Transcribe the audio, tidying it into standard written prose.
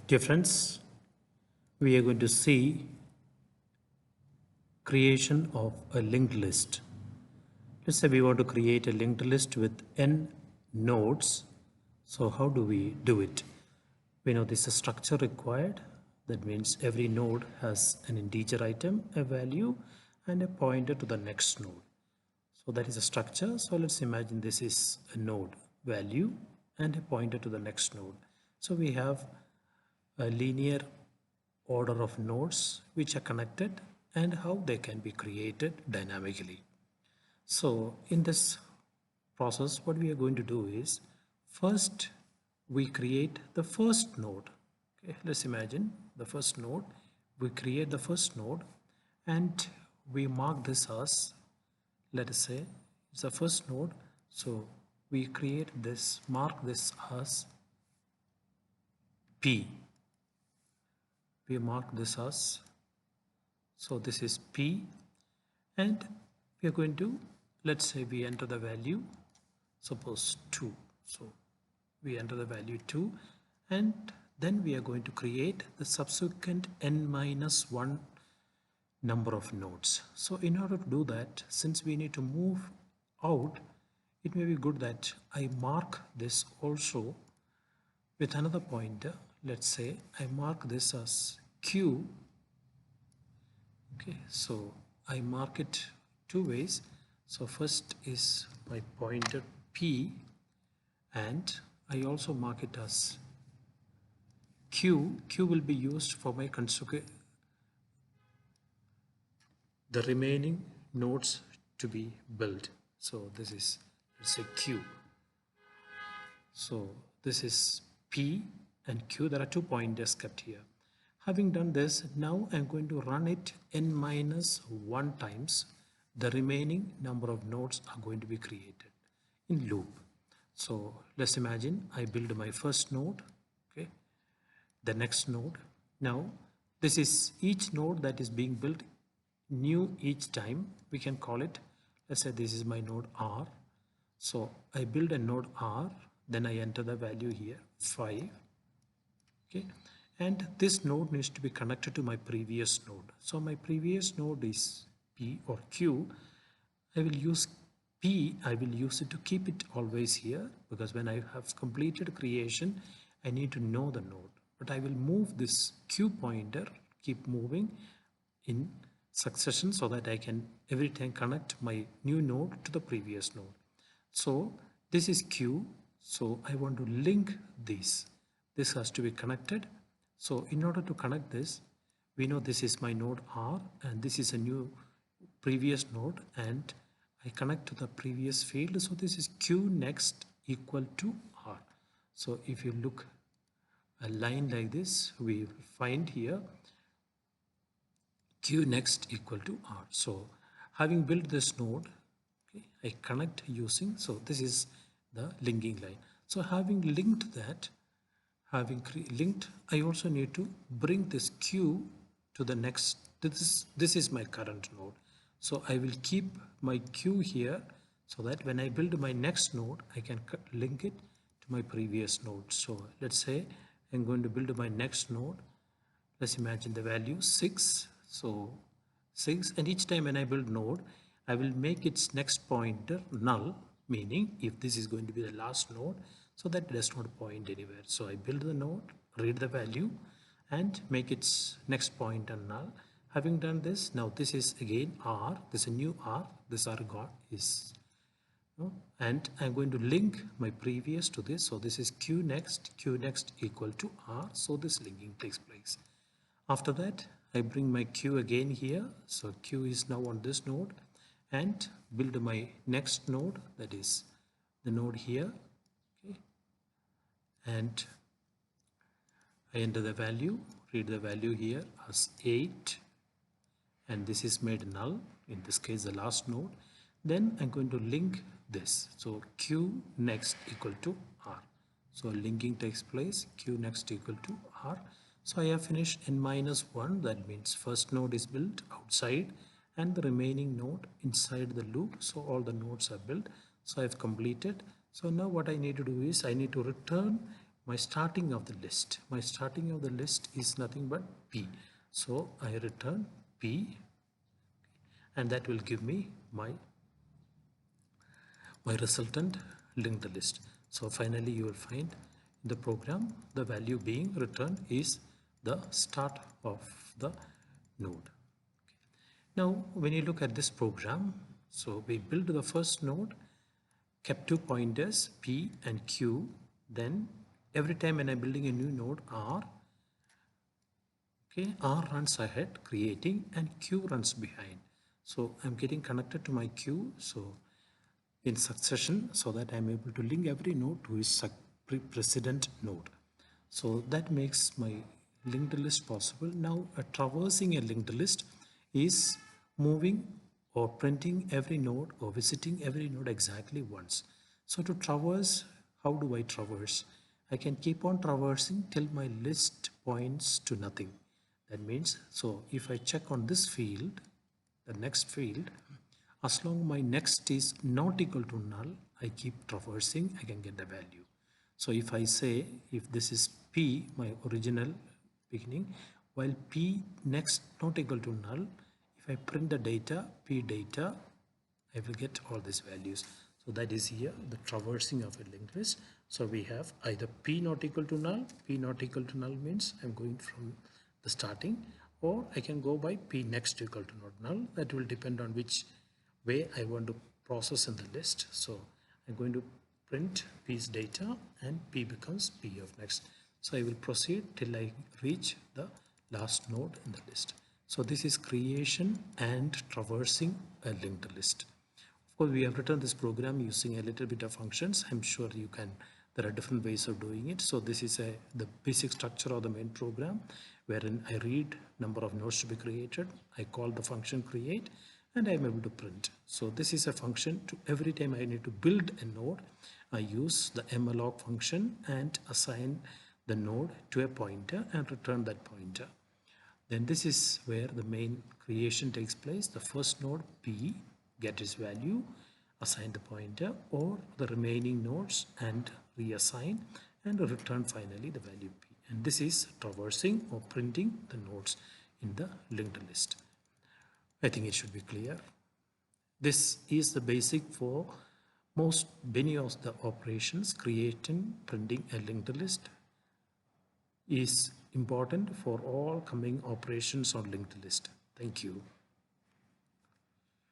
Dear friends, we are going to see creation of a linked list. Let's say we want to create a linked list with n nodes. So how do we do it? We know this is a structure required. That means every node has an integer item, a value, and a pointer to the next node. So that is a structure. So let's imagine this is a node value and a pointer to the next node. So we have a linear order of nodes which are connected and how they can be created dynamically. So in this process, what we are going to do is first we create the first node. Okay, let's imagine the first node. We create the first node and we mark this as, let us say, it's the first node. So we create this, mark this as P. We mark this as, so this is P, and we are going to, let's say we enter the value, suppose 2. So we enter the value 2, and then we are going to create the subsequent n minus 1 number of nodes. So in order to do that, since we need to move out, it may be good that I mark this also with another pointer. Let's say I mark this as Q. Okay, so I mark it two ways. So first is my pointer P, and I also mark it as Q. Q will be used for my the remaining nodes to be built. So this is, let's say, Q. So this is P and Q. There are 2 pointers kept here. Having done this, now I'm going to run it n minus 1 times. The remaining number of nodes are going to be created in loop. So let's imagine I build my first node, okay, the next node. Now this is each node that is being built new each time. We can call it, let's say this is my node R. So I build a node R, then I enter the value here 5, okay, and this node needs to be connected to my previous node. So my previous node is P or Q. I will use P, I will use it to keep it always here, because when I have completed creation I need to know the node, but I will move this Q pointer, keep moving in succession so that I can every time connect my new node to the previous node. So this is Q, so I want to link this. This has to be connected. So in order to connect this, we know this is my node R and this is a new previous node, and I connect to the previous field. So this is Q next equal to R. So if you look a line like this, we find here Q next equal to R. So having built this node, okay, I connect using, so this is the linking line. So having linked that, having linked, I also need to bring this Q to the next. This is my current node. So I will keep my Q here so that when I build my next node, I can link it to my previous node. So let's say I'm going to build my next node. Let's imagine the value 6. So 6, and each time when I build node, I will make its next pointer null, meaning if this is going to be the last node, so that it does not point anywhere. So I build the node, read the value, and make its next pointer null. Having done this, now this is again R, this is a new R, this R got is, and I'm going to link my previous to this. So this is Q next equal to R. So this linking takes place. After that, I bring my Q again here. So Q is now on this node, and build my next node, that is the node here, okay, and I enter the value, read the value here as 8, and this is made null, in this case the last node. Then I'm going to link this. So Q next equal to R. So linking takes place, Q next equal to R. So I have finished n minus 1, that means first node is built outside and the remaining node inside the loop. So all the nodes are built. So I have completed. So now what I need to do is I need to return my starting of the list. My starting of the list is nothing but P. So I return P, and that will give me my resultant linked list. So finally you will find in the program the value being returned is the start of the node. Now when you look at this program, so we build the first node, kept two pointers P and Q. Then every time when I'm building a new node R, okay, R runs ahead creating and Q runs behind. So I'm getting connected to my Q so in succession so that I'm able to link every node to its precedent node. So that makes my linked list possible. Now traversing a linked list is moving or printing every node or visiting every node exactly once. So to traverse, how do I traverse? I can keep on traversing till my list points to nothing. That means, so if I check on this field, the next field, as long my next is not equal to null, I keep traversing, I can get the value. So if I say, if this is P, my original beginning, while P next not equal to null, if I print the data, P data, I will get all these values. So that is here, the traversing of a linked list. So we have either P not equal to null, P not equal to null means I'm going from the starting, or I can go by P next equal to not null. That will depend on which way I want to process in the list. So I'm going to print P's data and P becomes P of next. So I will proceed till I reach the last node in the list. So this is creation and traversing a linked list. Of course, we have written this program using a little bit of functions. I'm sure you can, there are different ways of doing it. So this is the basic structure of the main program, wherein I read number of nodes to be created. I call the function create and I'm able to print. So this is a function to every time I need to build a node, I use the malloc function and assign the node to a pointer and return that pointer. Then this is where the main creation takes place. The first node P get its value, assign the pointer or the remaining nodes and reassign and return finally the value P. And this is traversing or printing the nodes in the linked list. I think it should be clear. This is the basic for many of the operations. Creating, printing a linked list is important for all coming operations on linked list. Thank you.